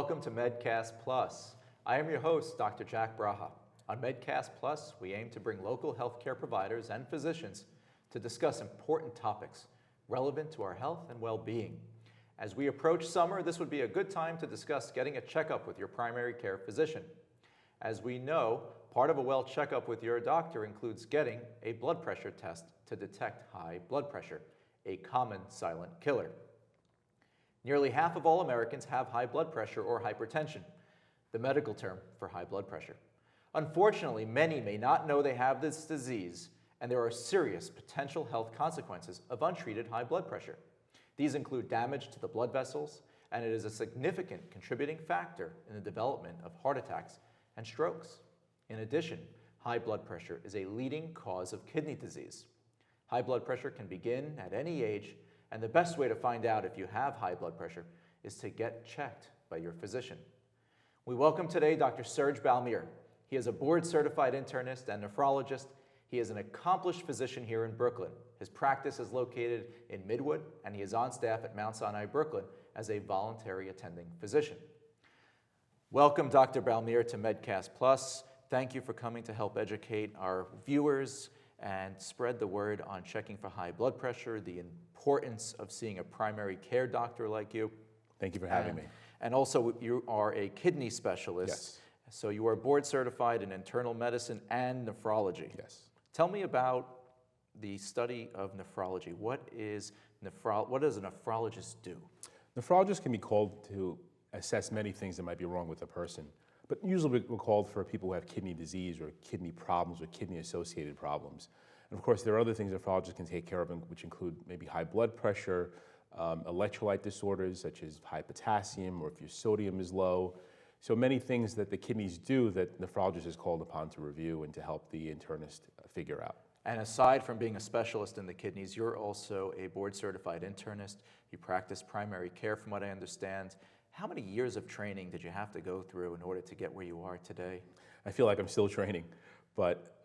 Welcome to Medcast Plus. I am your host, Dr. Jack Braha. On Medcast Plus, we aim to bring local healthcare providers and physicians to discuss important topics relevant to our health and well-being. As we approach summer, this would be a good time to discuss getting a checkup with your primary care physician. As we know, part of a well checkup with your doctor includes getting a blood pressure test to detect high blood pressure, a common silent killer. Nearly half of all Americans have high blood pressure or hypertension, the medical term for high blood pressure. Unfortunately, many may not know they have this disease, and there are serious potential health consequences of untreated high blood pressure. These include damage to the blood vessels, and it is a significant contributing factor in the development of heart attacks and strokes. In addition, high blood pressure is a leading cause of kidney disease. High blood pressure can begin at any age, and the best way to find out if you have high blood pressure is to get checked by your physician. We welcome today Dr.Serge Balmir. He is a board-certified internist and nephrologist. He is an accomplished physician here in Brooklyn. His practice is located in Midwood, and he is on staff at Mount Sinai, Brooklyn, as a voluntary attending physician. Welcome, Dr. Balmir, to Medcast Plus. Thank you for coming to help educate our viewers and spread the word on checking for high blood pressure, the importance of seeing a primary care doctor like you. Thank you for having me. And also, you are a kidney specialist. Yes. So you are board certified in internal medicine and nephrology. Yes. Tell me about the study of nephrology. What does a nephrologist do? Nephrologists can be called to assess many things that might be wrong with a person, but usually we're called for people who have kidney disease or kidney problems or kidney-associated problems. And of course, there are other things nephrologists can take care of, which include maybe high blood pressure, electrolyte disorders such as high potassium, or if your sodium is low. So many things that the kidneys do that nephrologist is called upon to review and to help the internist figure out. And aside from being a specialist in the kidneys, you're also a board-certified internist. You practice primary care, from what I understand. How many years of training did you have to go through in order to get where you are today? I feel like I'm still training, but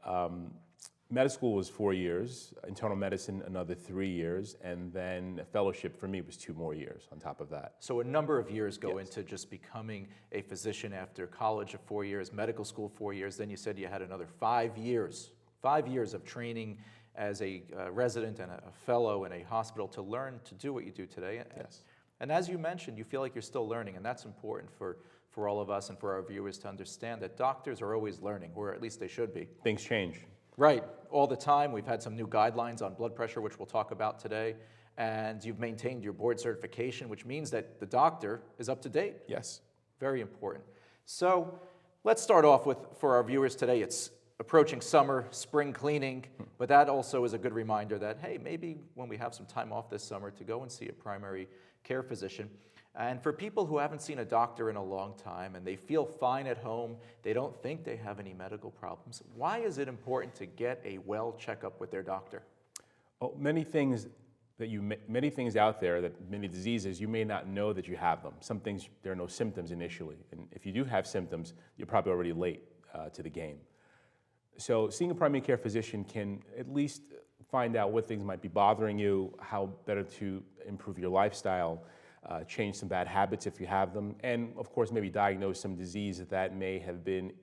medical school was 4 years, internal medicine another 3 years, and then a fellowship for me was 2 more years on top of that. So a number of years go Yes. into just becoming a physician after college of 4 years, medical school 4 years, then you said you had another 5 years. 5 years of training as a resident and a fellow in a hospital to learn to do what you do today. Yes. And as you mentioned, you feel like you're still learning, and that's important for all of us and for our viewers to understand that doctors are always learning, or at least they should be. Things change. Right, all the time. We've had some new guidelines on blood pressure, which we'll talk about today, and you've maintained your board certification, which means that the doctor is up to date. Yes. Very important. So let's start off with, for our viewers today, it's approaching summer, spring cleaning, but that also is a good reminder that, hey, maybe when we have some time off this summer to go and see a primary care physician. And for people who haven't seen a doctor in a long time and they feel fine at home, they don't think they have any medical problems, why is it important to get a well checkup with their doctor? Oh, many things out there, that many diseases, you may not know that you have them. Some things, there are no symptoms initially. And if you do have symptoms, you're probably already late to the game. So seeing a primary care physician can at least find out what things might be bothering you, how better to improve your lifestyle, change some bad habits if you have them, and of course maybe diagnose some disease that may have been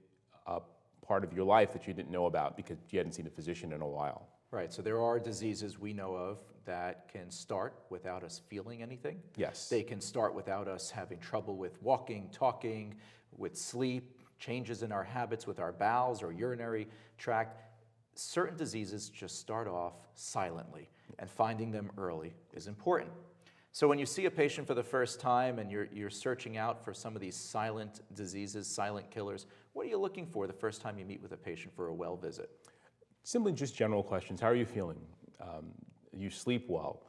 a part of your life that you didn't know about because you hadn't seen a physician in a while. Right, so there are diseases we know of that can start without us feeling anything. Yes. They can start without us having trouble with walking, talking, with sleep, changes in our habits with our bowels or urinary tract. Certain diseases just start off silently, and finding them early is important. So when you see a patient for the first time and you're searching out for some of these silent diseases, silent killers, what are you looking for the first time you meet with a patient for a well visit? Simply just general questions. How are you feeling? You sleep well?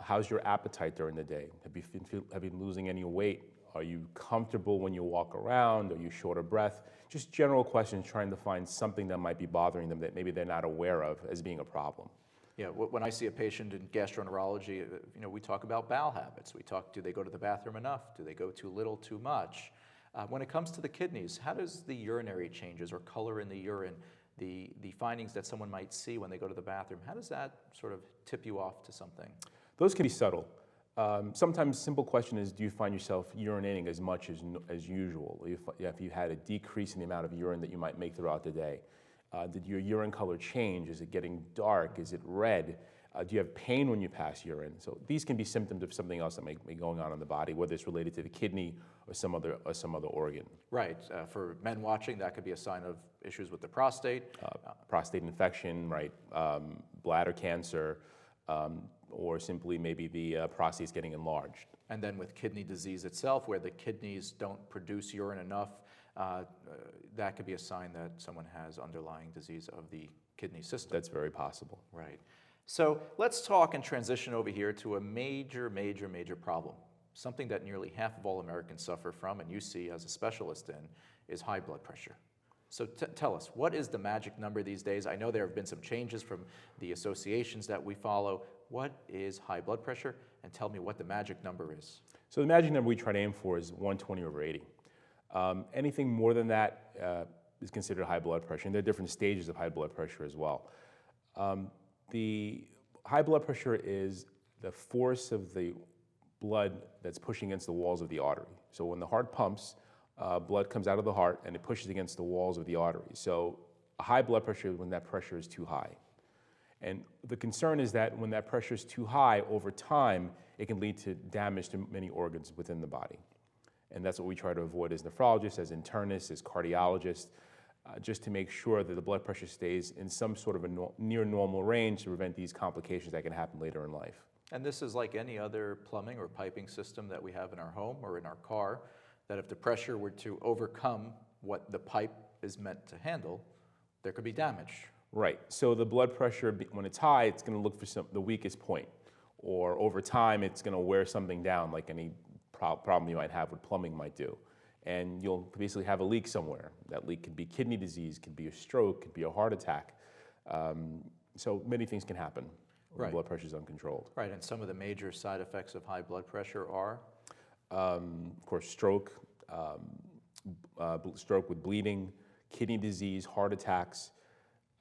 How's your appetite during the day? Have you been losing any weight? Are you comfortable when you walk around? Are you short of breath? Just general questions, trying to find something that might be bothering them that maybe they're not aware of as being a problem. Yeah, when I see a patient in gastroenterology, we talk about bowel habits. We talk, do they go to the bathroom enough? Do they go too little, too much? When it comes to the kidneys, how does the urinary changes or color in the urine, the findings that someone might see when they go to the bathroom, how does that sort of tip you off to something? Those can be subtle. Sometimes simple question is, do you find yourself urinating as much as usual? If you had a decrease in the amount of urine that you might make throughout the day. Did your urine color change? Is it getting dark? Is it red? Do you have pain when you pass urine? So these can be symptoms of something else that may be going on in the body, whether it's related to the kidney or some other organ. Right. For men watching, that could be a sign of issues with the prostate. Prostate infection, right? Bladder cancer, or simply maybe the prostate is getting enlarged. And then with kidney disease itself, where the kidneys don't produce urine enough, that could be a sign that someone has underlying disease of the kidney system. That's very possible. Right. So let's talk and transition over here to a major problem. Something that nearly half of all Americans suffer from, and you see as a specialist in, is high blood pressure. So tell us, what is the magic number these days? I know there have been some changes from the associations that we follow. What is high blood pressure? And tell me what the magic number is. So the magic number we try to aim for is 120/80. Anything more than that is considered high blood pressure, and there are different stages of high blood pressure as well. The high blood pressure is the force of the blood that's pushing against the walls of the artery. So when the heart pumps, blood comes out of the heart and it pushes against the walls of the artery. So a high blood pressure is when that pressure is too high. And the concern is that when that pressure is too high, over time, it can lead to damage to many organs within the body. And that's what we try to avoid as nephrologists, as internists, as cardiologists, just to make sure that the blood pressure stays in some sort of a near normal range to prevent these complications that can happen later in life. And this is like any other plumbing or piping system that we have in our home or in our car, that if the pressure were to overcome what the pipe is meant to handle, there could be damage. Right. So the blood pressure, when it's high, it's going to look for the weakest point. Or over time, it's going to wear something down, like any problem you might have with plumbing might do. And you'll basically have a leak somewhere. That leak could be kidney disease, could be a stroke, could be a heart attack. So many things can happen when blood pressure is uncontrolled. Right, and some of the major side effects of high blood pressure are? Of course, stroke, stroke with bleeding, kidney disease, heart attacks.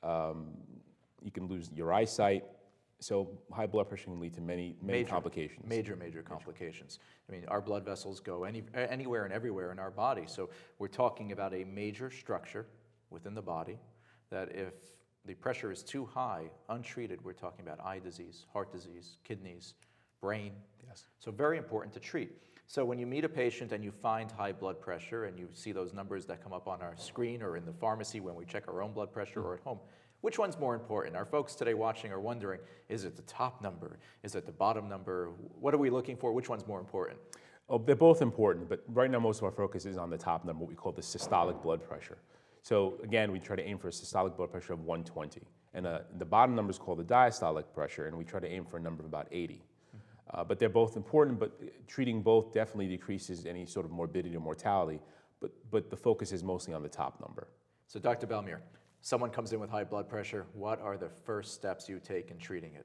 You can lose your eyesight. So high blood pressure can lead to many complications. Major complications. I mean, our blood vessels go anywhere and everywhere in our body. So we're talking about a major structure within the body that if the pressure is too high, untreated, we're talking about eye disease, heart disease, kidneys, brain. Yes. So very important to treat. So when you meet a patient and you find high blood pressure and you see those numbers that come up on our screen or in the pharmacy when we check our own blood pressure or at home, which one's more important? Our folks today watching are wondering, is it the top number? Is it the bottom number? What are we looking for? Which one's more important? Oh, they're both important, but right now most of our focus is on the top number, what we call the systolic blood pressure. So again, we try to aim for a systolic blood pressure of 120. And the bottom number is called the diastolic pressure, and we try to aim for a number of about 80. But they're both important, but treating both definitely decreases any sort of morbidity or mortality, but the focus is mostly on the top number. So Dr. Balmir, someone comes in with high blood pressure, what are the first steps you take in treating it?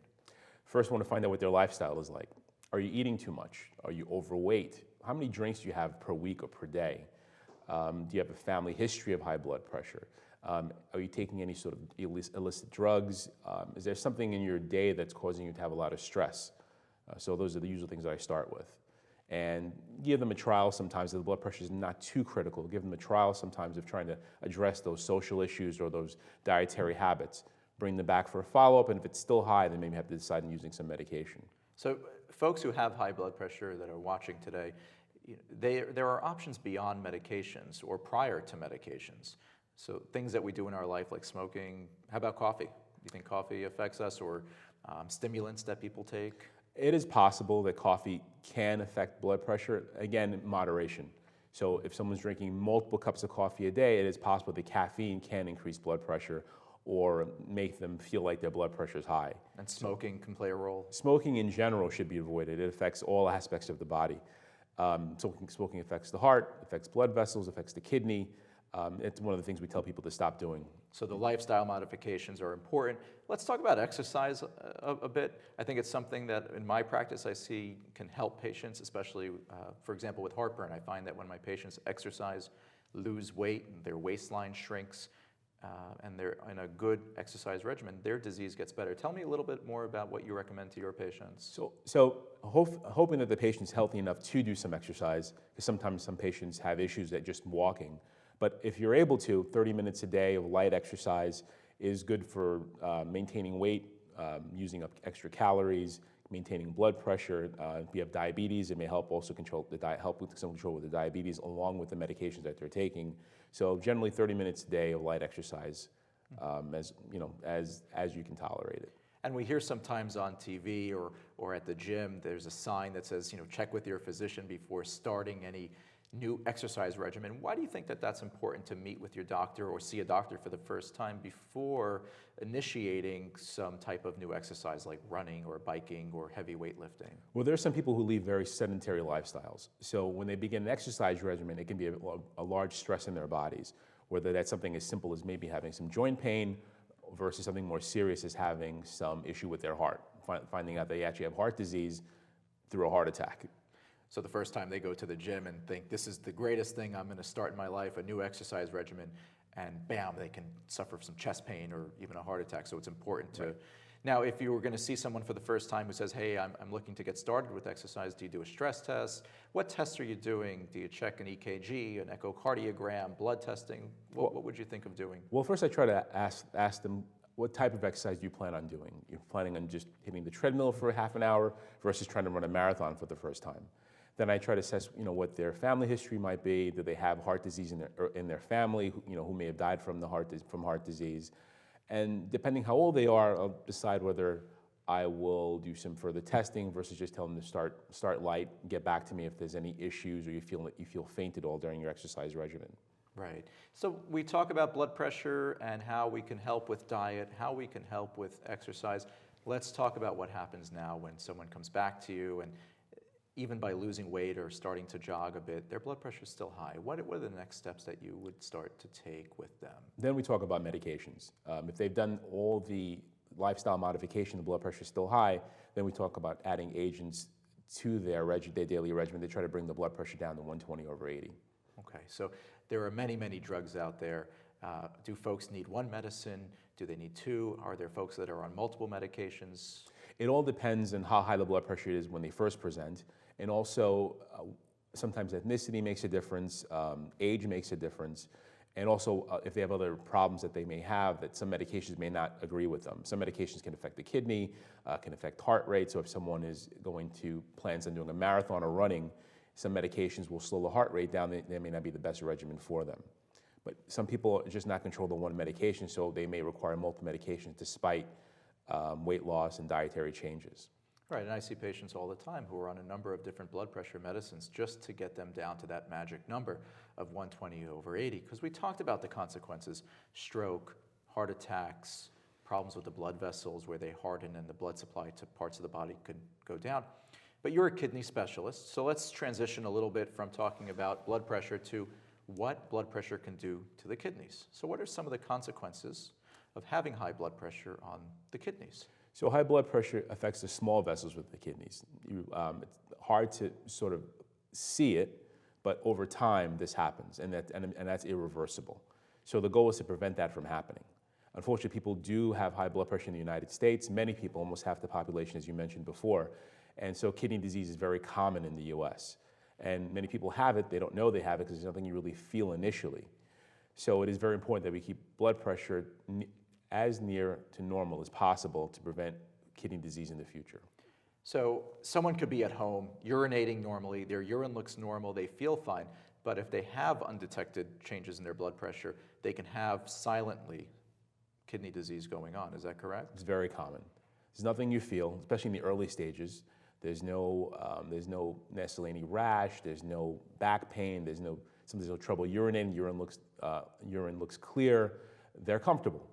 First, we want to find out what their lifestyle is like. Are you eating too much? Are you overweight? How many drinks do you have per week or per day? Do you have a family history of high blood pressure? Are you taking any sort of illicit drugs? Is there something in your day that's causing you to have a lot of stress? So those are the usual things that I start with. And give them a trial sometimes if the blood pressure is not too critical. Give them a trial sometimes of trying to address those social issues or those dietary habits. Bring them back for a follow-up, and if it's still high, then maybe have to decide on using some medication. So folks who have high blood pressure that are watching today, there are options beyond medications or prior to medications. So things that we do in our life like smoking. How about coffee? Do you think coffee affects us, or stimulants that people take? It is possible that coffee can affect blood pressure, again, in moderation. So if someone's drinking multiple cups of coffee a day, it is possible that caffeine can increase blood pressure or make them feel like their blood pressure is high. And smoking can play a role? Smoking in general should be avoided. It affects all aspects of the body. Smoking affects the heart, affects blood vessels, affects the kidney. It's one of the things we tell people to stop doing. So the lifestyle modifications are important. Let's talk about exercise a bit. I think it's something that in my practice I see can help patients, especially, for example, with heartburn. I find that when my patients exercise, lose weight, their waistline shrinks. and they're in a good exercise regimen, their disease gets better. Tell me a little bit more about what you recommend to your patients. Hoping that the patient's healthy enough to do some exercise, because sometimes some patients have issues that just walking. But if you're able to, 30 minutes a day of light exercise is good for maintaining weight, using up extra calories, maintaining blood pressure. If you have diabetes, it may help also help with some control with the diabetes along with the medications that they're taking. So generally 30 minutes a day of light exercise, as you can tolerate it. And we hear sometimes on TV or at the gym, there's a sign that says, check with your physician before starting any new exercise regimen. Why do you think that that's important to meet with your doctor or see a doctor for the first time before initiating some type of new exercise like running or biking or heavy weightlifting? Well, there are some people who lead very sedentary lifestyles. So when they begin an exercise regimen, it can be a large stress in their bodies, whether that's something as simple as maybe having some joint pain versus something more serious as having some issue with their heart, finding out they actually have heart disease through a heart attack. So the first time they go to the gym and think, this is the greatest thing I'm going to start in my life, a new exercise regimen, and bam, they can suffer some chest pain or even a heart attack. So it's important to... Right. Now, if you were going to see someone for the first time who says, hey, I'm looking to get started with exercise, do you do a stress test? What tests are you doing? Do you check an EKG, an echocardiogram, blood testing? What would you think of doing? Well, first I try to ask them, what type of exercise do you plan on doing? You're planning on just hitting the treadmill for half an hour versus trying to run a marathon for the first time. Then I try to assess, what their family history might be. Do they have heart disease in their family? Who may have died from heart disease? And depending how old they are, I'll decide whether I will do some further testing versus just tell them to start light. Get back to me if there's any issues or you feel faint at all during your exercise regimen. Right. So we talk about blood pressure and how we can help with diet, how we can help with exercise. Let's talk about what happens now when someone comes back to you and even by losing weight or starting to jog a bit, their blood pressure is still high. What are the next steps that you would start to take with them? Then we talk about medications. If they've done all the lifestyle modification, the blood pressure is still high, then we talk about adding agents to their daily regimen. They try to bring the blood pressure down to 120/80. Okay, so there are many, many drugs out there. Do folks need one medicine? Do they need two? Are there folks that are on multiple medications? It all depends on how high the blood pressure is when they first present. And also, sometimes ethnicity makes a difference, age makes a difference, and also if they have other problems that they may have, that some medications may not agree with them. Some medications can affect the kidney, can affect heart rate, so if someone plans on doing a marathon or running, some medications will slow the heart rate down. They may not be the best regimen for them. But some people are just not control the one medication, so they may require multiple medications despite weight loss and dietary changes. Right, and I see patients all the time who are on a number of different blood pressure medicines just to get them down to that magic number of 120/80, because we talked about the consequences: stroke, heart attacks, problems with the blood vessels where they harden and the blood supply to parts of the body could go down. But you're a kidney specialist, so let's transition a little bit from talking about blood pressure to what blood pressure can do to the kidneys. So what are some of the consequences of having high blood pressure on the kidneys? So high blood pressure affects the small vessels with the kidneys. It's hard to sort of see it, but over time this happens, and that's irreversible. So the goal is to prevent that from happening. Unfortunately, people do have high blood pressure in the United States. Many people, almost half the population, as you mentioned before. And so kidney disease is very common in the US. And many people have it, they don't know they have it because there's nothing you really feel initially. So it is very important that we keep blood pressure as near to normal as possible to prevent kidney disease in the future. So someone could be at home urinating normally, their urine looks normal, they feel fine, but if they have undetected changes in their blood pressure, they can have silently kidney disease going on. Is that correct? It's very common. There's nothing you feel, especially in the early stages. There's no necessarily any rash. There's no back pain. There's no trouble urinating. Urine looks clear. They're comfortable.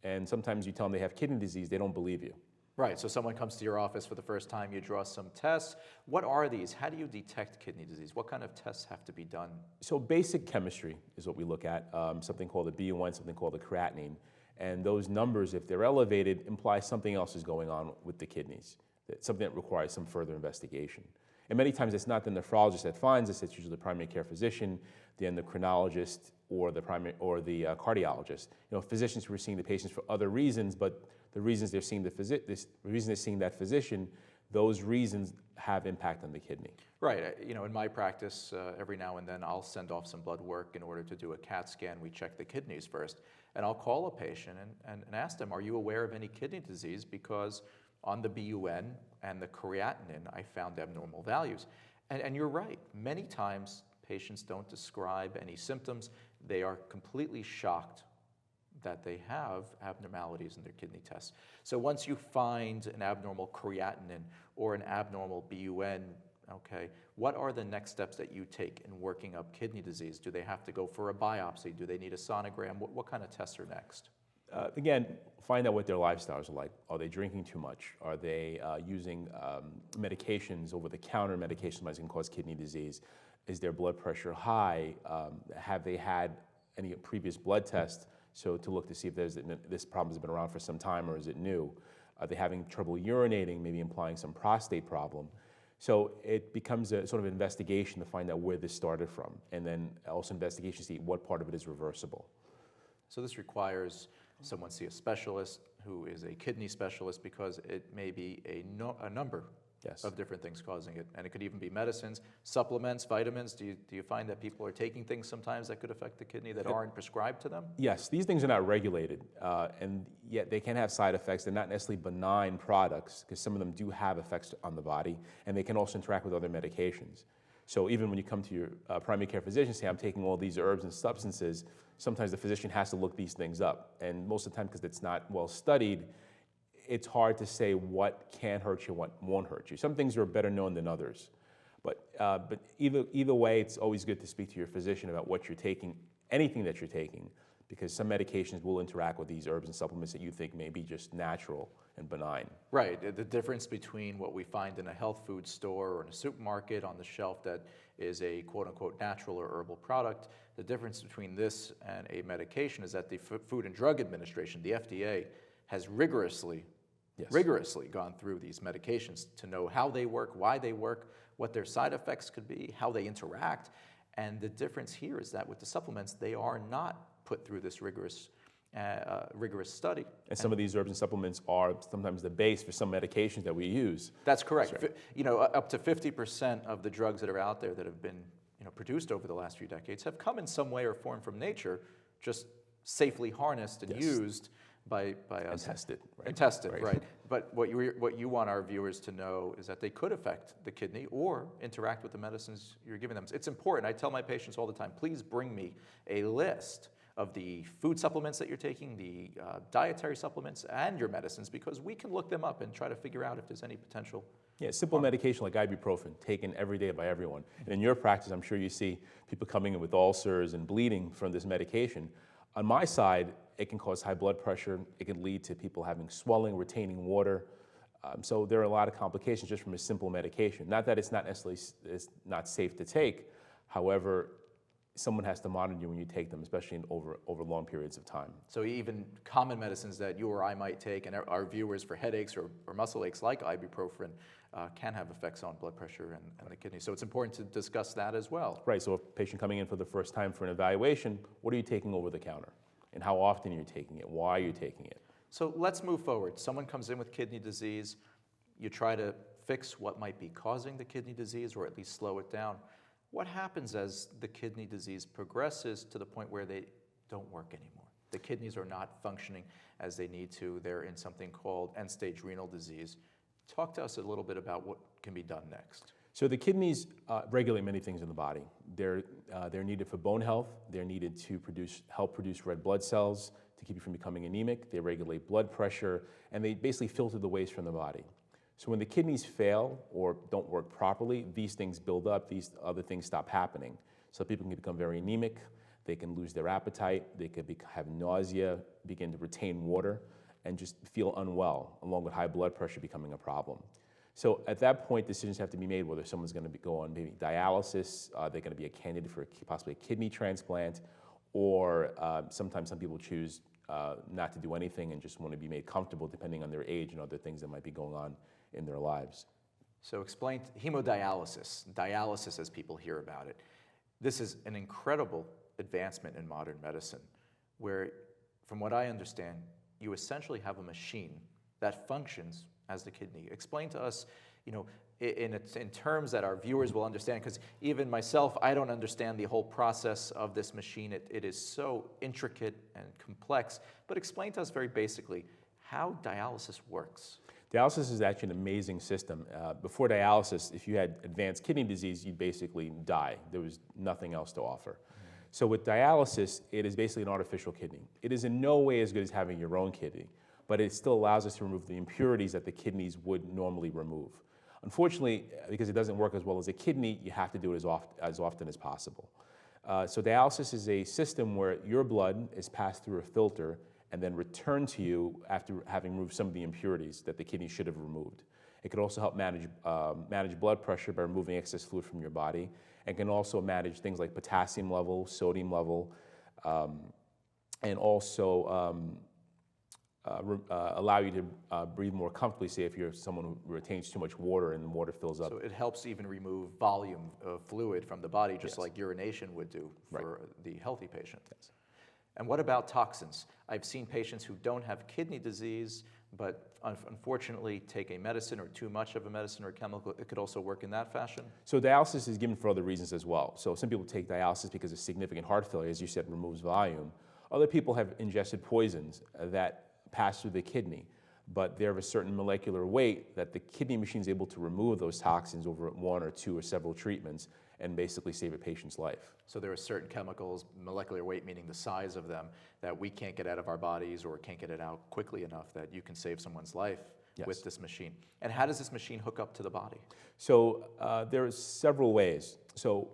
And sometimes you tell them they have kidney disease, they don't believe you. Right, so someone comes to your office for the first time, you draw some tests. What are these? How do you detect kidney disease? What kind of tests have to be done? So basic chemistry is what we look at, something called the BUN, something called the creatinine. And those numbers, if they're elevated, imply something else is going on with the kidneys, something that requires some further investigation. And many times it's not the nephrologist that finds us, it's usually the primary care physician, the endocrinologist, or the cardiologist. Physicians who are seeing the patients for other reasons, but the reasons they're seeing that physician, those reasons have impact on the kidney. Right. In my practice, every now and then I'll send off some blood work in order to do a CAT scan. We check the kidneys first. And I'll call a patient and ask them, are you aware of any kidney disease? Because on the BUN and the creatinine, I found abnormal values. And you're right. Many times patients don't describe any symptoms. They are completely shocked that they have abnormalities in their kidney tests. So once you find an abnormal creatinine or an abnormal BUN, okay, what are the next steps that you take in working up kidney disease? Do they have to go for a biopsy? Do they need a sonogram? What kind of tests are next? Again, find out what their lifestyles are like. Are they drinking too much? Are they using medications, over-the-counter medications that can cause kidney disease? Is their blood pressure high? Have they had any previous blood tests? So to look to see if this problem has been around for some time or is it new? Are they having trouble urinating, maybe implying some prostate problem? So it becomes a sort of investigation to find out where this started from, and then also investigation to see what part of it is reversible. So this requires someone see a specialist who is a kidney specialist, because it may be a number Yes. of different things causing it. And it could even be medicines, supplements, vitamins. Do you find that people are taking things sometimes that could affect the kidney that aren't prescribed to them? Yes, these things are not regulated, and yet they can have side effects. They're not necessarily benign products, because some of them do have effects on the body, and they can also interact with other medications. So even when you come to your primary care physician and say, I'm taking all these herbs and substances, sometimes the physician has to look these things up. And most of the time, because it's not well studied, it's hard to say what can hurt you, what won't hurt you. Some things are better known than others. But either way, it's always good to speak to your physician about what you're taking, anything that you're taking, because some medications will interact with these herbs and supplements that you think may be just natural and benign. Right. The difference between what we find in a health food store or in a supermarket on the shelf that is a quote-unquote natural or herbal product, the difference between this and a medication is that the Food and Drug Administration, the FDA, has rigorously gone through these medications to know how they work, why they work, what their side effects could be, how they interact. And the difference here is that with the supplements, they are not put through this rigorous study. And some of these herbs and supplements are sometimes the base for some medications that we use. That's correct. Up to 50% of the drugs that are out there that have been produced over the last few decades have come in some way or form from nature, just safely harnessed and used by us. And tested. Right? And tested, right. But what you want our viewers to know is that they could affect the kidney or interact with the medicines you're giving them. It's important. I tell my patients all the time, please bring me a list of the food supplements that you're taking, the dietary supplements, and your medicines, because we can look them up and try to figure out if there's any potential. Yeah, simple medication like ibuprofen, taken every day by everyone. And in your practice, I'm sure you see people coming in with ulcers and bleeding from this medication. On my side, it can cause high blood pressure. It can lead to people having swelling, retaining water. So there are a lot of complications just from a simple medication. Not that it's not necessarily it's not safe to take. However, someone has to monitor you when you take them, especially over long periods of time. So even common medicines that you or I might take, and our viewers for headaches or muscle aches like ibuprofen, can have effects on blood pressure and the kidney. So it's important to discuss that as well. Right, so a patient coming in for the first time for an evaluation, what are you taking over the counter? And how often are you taking it? Why are you taking it? So let's move forward. Someone comes in with kidney disease. You try to fix what might be causing the kidney disease, or at least slow it down. What happens as the kidney disease progresses to the point where they don't work anymore? The kidneys are not functioning as they need to. They're in something called end-stage renal disease. Talk to us a little bit about what can be done next. So the kidneys regulate many things in the body. They're needed for bone health. They're needed to help produce red blood cells to keep you from becoming anemic. They regulate blood pressure, and they basically filter the waste from the body. So when the kidneys fail or don't work properly, these things build up, these other things stop happening. So people can become very anemic, they can lose their appetite, they could have nausea, begin to retain water, and just feel unwell, along with high blood pressure becoming a problem. So at that point, decisions have to be made whether someone's going to go on maybe dialysis, they're going to be a candidate for possibly a kidney transplant, or sometimes some people choose not to do anything and just want to be made comfortable depending on their age and other things that might be going on in their lives. So explain hemodialysis, dialysis as people hear about it. This is an incredible advancement in modern medicine where, from what I understand, you essentially have a machine that functions as the kidney. Explain to us, in terms that our viewers will understand, because even myself, I don't understand the whole process of this machine. It is so intricate and complex, but explain to us very basically how dialysis works. Dialysis is actually an amazing system. Before dialysis, if you had advanced kidney disease, you'd basically die. There was nothing else to offer. So with dialysis, it is basically an artificial kidney. It is in no way as good as having your own kidney, but it still allows us to remove the impurities that the kidneys would normally remove. Unfortunately, because it doesn't work as well as a kidney, you have to do it as often as possible. So dialysis is a system where your blood is passed through a filter and then returned to you after having removed some of the impurities that the kidney should have removed. It can also help manage blood pressure by removing excess fluid from your body, and can also manage things like potassium level, sodium level, and also allow you to breathe more comfortably, say if you're someone who retains too much water and the water fills up. So it helps even remove volume of fluid from the body, just Yes. like urination would do for the healthy patient. Yes. And what about toxins? I've seen patients who don't have kidney disease, but unfortunately take a medicine or too much of a medicine or chemical. It could also work in that fashion? So dialysis is given for other reasons as well. So some people take dialysis because of significant heart failure, as you said, removes volume. Other people have ingested poisons that pass through the kidney, but they're of a certain molecular weight that the kidney machine is able to remove those toxins over one or two or several treatments and basically save a patient's life. So there are certain chemicals, molecular weight meaning the size of them, that we can't get out of our bodies or can't get it out quickly enough that you can save someone's life with this machine. And how does this machine hook up to the body? So there are several ways. So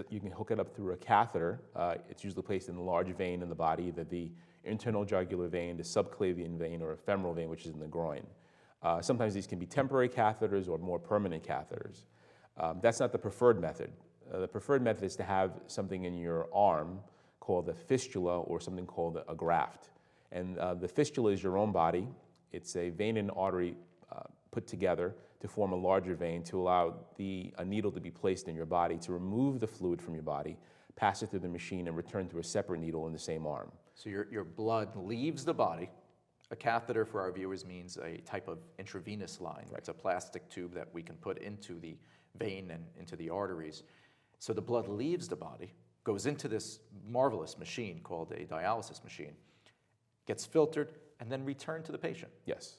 you can hook it up through a catheter. It's usually placed in a large vein in the body, either the internal jugular vein, the subclavian vein, or a femoral vein, which is in the groin. Sometimes these can be temporary catheters or more permanent catheters. That's not the preferred method. The preferred method is to have something in your arm called a fistula or something called a graft. And the fistula is your own body. It's a vein and artery put together to form a larger vein to allow a needle to be placed in your body to remove the fluid from your body, pass it through the machine, and return to a separate needle in the same arm. So your blood leaves the body. A catheter, for our viewers, means a type of intravenous line. Right. It's a plastic tube that we can put into the vein and into the arteries. So the blood leaves the body, goes into this marvelous machine called a dialysis machine, gets filtered, and then returned to the patient. Yes.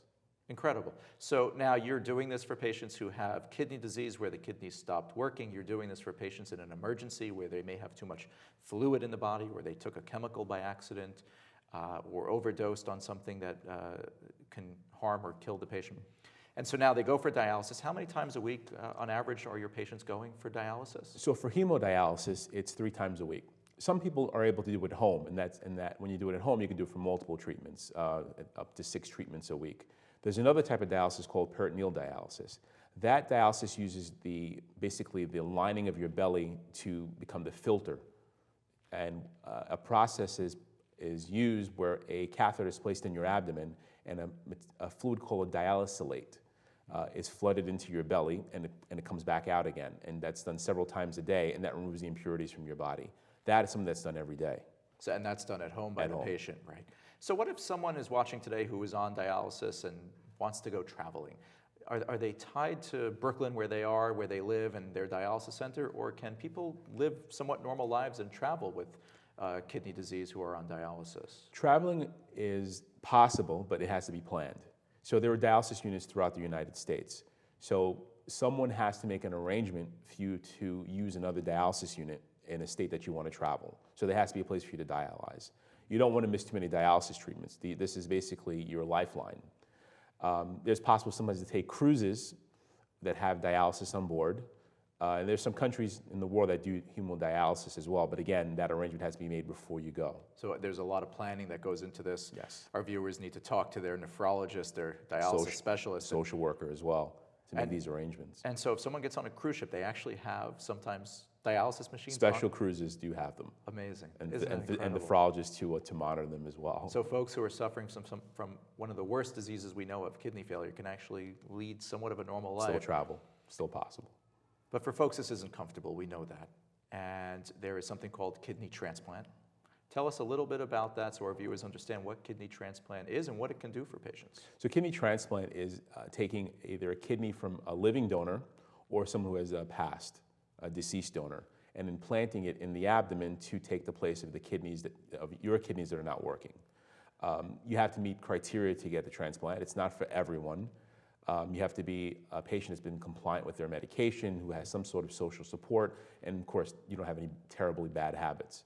Incredible. So now you're doing this for patients who have kidney disease where the kidneys stopped working. You're doing this for patients in an emergency where they may have too much fluid in the body, where they took a chemical by accident or overdosed on something that can harm or kill the patient. And so now they go for dialysis. How many times a week, on average, are your patients going for dialysis? So for hemodialysis, it's 3 times a week. Some people are able to do it at home, and that when you do it at home, you can do it for multiple treatments, up to 6 treatments a week. There's another type of dialysis called peritoneal dialysis. That dialysis uses basically the lining of your belly to become the filter. And a process is used where a catheter is placed in your abdomen and a fluid called a dialysate is flooded into your belly and it comes back out again. And that's done several times a day, and that removes the impurities from your body. That is something that's done every day. So, and that's done at home by the patient, right? So what if someone is watching today who is on dialysis and wants to go traveling? Are they tied to Brooklyn where they are, where they live, and their dialysis center? Or can people live somewhat normal lives and travel with kidney disease who are on dialysis? Traveling is possible, but it has to be planned. So there are dialysis units throughout the United States. So someone has to make an arrangement for you to use another dialysis unit in a state that you want to travel. So there has to be a place for you to dialyze. You don't want to miss too many dialysis treatments. This is basically your lifeline. There's possible sometimes to take cruises that have dialysis on board. And there's some countries in the world that do hemodialysis as well. But again, that arrangement has to be made before you go. So there's a lot of planning that goes into this. Yes. Our viewers need to talk to their nephrologist, their dialysis specialist. Social worker as well to make these arrangements. And so if someone gets on a cruise ship, they actually have sometimes dialysis machines? Special cruises do have them. Amazing. And, Isn't that and incredible? nephrologists to monitor them as well. So folks who are suffering from one of the worst diseases we know of, kidney failure, can actually lead somewhat of a normal life. Still travel, still possible. But for folks, this isn't comfortable. We know that. And there is something called kidney transplant. Tell us a little bit about that so our viewers understand what kidney transplant is and what it can do for patients. So kidney transplant is taking either a kidney from a living donor or someone who has passed, a deceased donor, and implanting it in the abdomen to take the place of the kidneys of your kidneys that are not working. You have to meet criteria to get the transplant. It's not for everyone. You have to be a patient that's been compliant with their medication, who has some sort of social support, and of course, you don't have any terribly bad habits.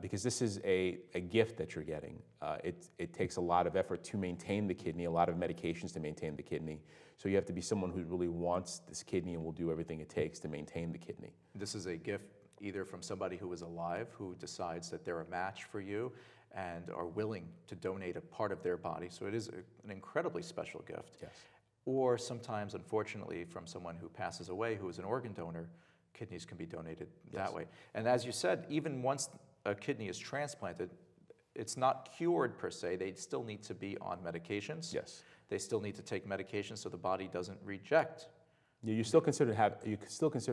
Because this is a gift that you're getting. It takes a lot of effort to maintain the kidney, a lot of medications to maintain the kidney. So you have to be someone who really wants this kidney and will do everything it takes to maintain the kidney. This is a gift either from somebody who is alive, who decides that they're a match for you and are willing to donate a part of their body. So it is an incredibly special gift. Yes. Or sometimes, unfortunately, from someone who passes away, who is an organ donor, kidneys can be donated that way. And as you said, even once a kidney is transplanted, it's not cured per se. They still need to be on medications. Yes. They still need to take medications so the body doesn't reject. You're still considered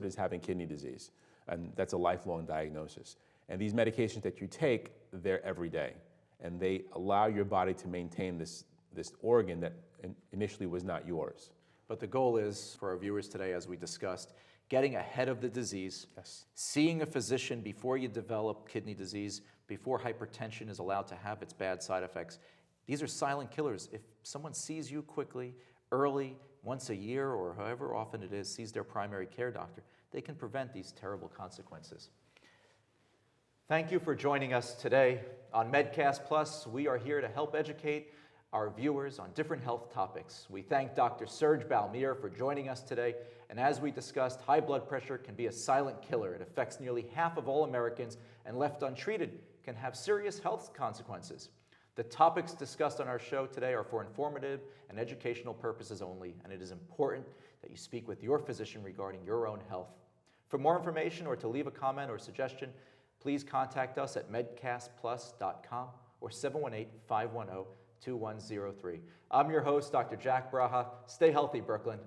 as having kidney disease, and that's a lifelong diagnosis. And these medications that you take, they're every day, and they allow your body to maintain this organ that initially was not yours. But the goal is, for our viewers today, as we discussed, getting ahead of the disease, Yes. seeing a physician before you develop kidney disease, before hypertension is allowed to have its bad side effects. These are silent killers. If someone sees you quickly, early, once a year or however often it is, sees their primary care doctor, they can prevent these terrible consequences. Thank you for joining us today on Medcast Plus. We are here to help educate our viewers on different health topics. We thank Dr. Serge Balmir for joining us today. And as we discussed, high blood pressure can be a silent killer. It affects nearly half of all Americans, and left untreated can have serious health consequences. The topics discussed on our show today are for informative and educational purposes only, and it is important that you speak with your physician regarding your own health. For more information or to leave a comment or suggestion, please contact us at medcastplus.com or 718-510-2103. I'm your host, Dr. Jack Braha. Stay healthy, Brooklyn.